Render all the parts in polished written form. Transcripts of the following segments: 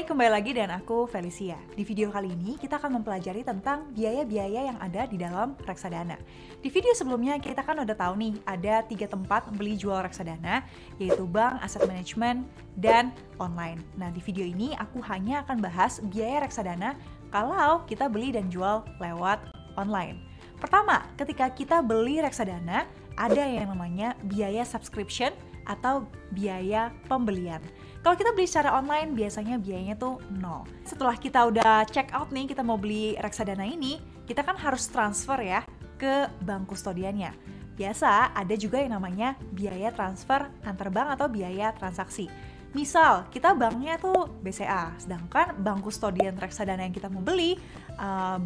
kembali lagi dengan aku Felicia. Di video kali ini kita akan mempelajari tentang biaya-biaya yang ada di dalam reksadana. Di video sebelumnya kita kan udah tahu nih, ada 3 tempat beli jual reksadana, yaitu bank, aset manajemen, dan online. Nah, di video ini aku hanya akan bahas biaya reksadana kalau kita beli dan jual lewat online. Pertama, ketika kita beli reksadana, ada yang namanya biaya subscription atau biaya pembelian. Kalau kita beli secara online, biasanya biayanya tuh 0. Setelah kita udah check out nih, kita mau beli reksadana ini, kita kan harus transfer ya ke bank kustodiannya. Biasa ada juga yang namanya biaya transfer antar bank atau biaya transaksi. Misal, kita banknya tuh BCA, sedangkan bank kustodian reksadana yang kita mau beli,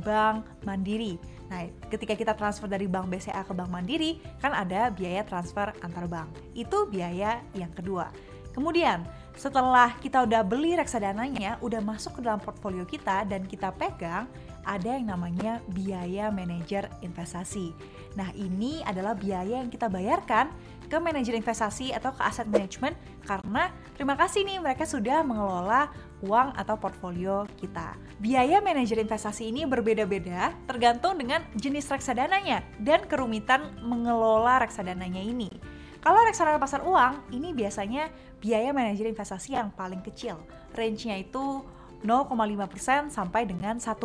Bank Mandiri. Nah, ketika kita transfer dari bank BCA ke bank Mandiri, kan ada biaya transfer antar bank. Itu biaya yang kedua. Kemudian, setelah kita udah beli reksadananya, udah masuk ke dalam portfolio kita dan kita pegang, ada yang namanya biaya manajer investasi. Nah, ini adalah biaya yang kita bayarkan ke manajer investasi atau ke aset manajemen karena terima kasih nih mereka sudah mengelola uang atau portfolio kita. Biaya manajer investasi ini berbeda-beda tergantung dengan jenis reksadananya dan kerumitan mengelola reksadananya ini. Kalau reksadana pasar uang, ini biasanya biaya manajer investasi yang paling kecil. Range-nya itu 0,5% sampai dengan 1%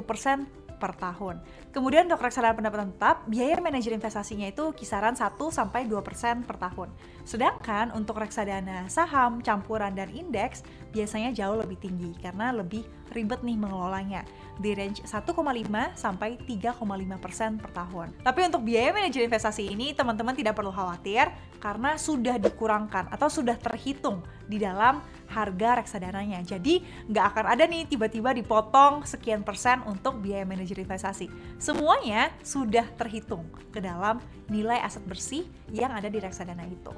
per tahun. Kemudian untuk reksadana pendapatan tetap, biaya manajer investasinya itu kisaran 1-2% per tahun. Sedangkan untuk reksadana saham, campuran, dan indeks biasanya jauh lebih tinggi karena lebih ribet nih mengelolanya. Di range 1,5 sampai 3,5% per tahun. Tapi untuk biaya manajer investasi ini teman-teman tidak perlu khawatir karena sudah dikurangkan atau sudah terhitung di dalam harga reksadananya. Jadi nggak akan ada nih tiba-tiba dipotong sekian persen untuk biaya manajer investasi. Semuanya sudah terhitung ke dalam nilai aset bersih yang ada di reksadana itu.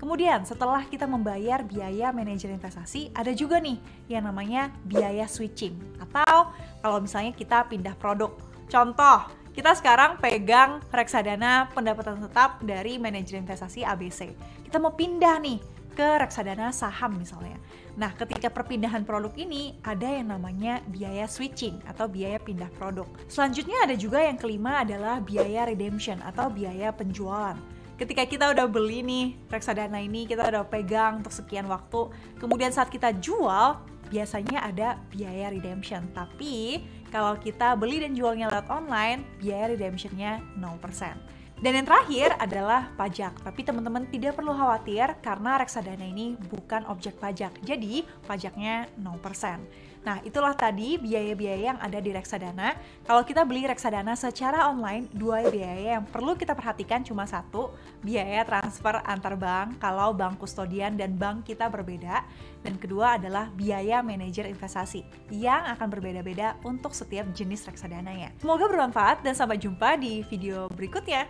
Kemudian setelah kita membayar biaya manajer investasi, ada juga nih yang namanya biaya switching. Atau kalau misalnya kita pindah produk. Contoh, kita sekarang pegang reksadana pendapatan tetap dari manajer investasi ABC. Kita mau pindah nih ke reksadana saham misalnya. Nah, ketika perpindahan produk ini ada yang namanya biaya switching atau biaya pindah produk. Selanjutnya ada juga yang kelima adalah biaya redemption atau biaya penjualan. Ketika kita udah beli nih reksadana ini, kita udah pegang untuk sekian waktu, kemudian saat kita jual, biasanya ada biaya redemption. Tapi kalau kita beli dan jualnya lewat online, biaya redemptionnya 0%. Dan yang terakhir adalah pajak. Tapi teman-teman tidak perlu khawatir karena reksadana ini bukan objek pajak. Jadi pajaknya 0%. Nah, itulah tadi biaya-biaya yang ada di reksadana. Kalau kita beli reksadana secara online, 2 biaya yang perlu kita perhatikan cuma satu, biaya transfer antar bank kalau bank kustodian dan bank kita berbeda. Dan kedua adalah biaya manajer investasi yang akan berbeda-beda untuk setiap jenis reksadananya. Semoga bermanfaat dan sampai jumpa di video berikutnya.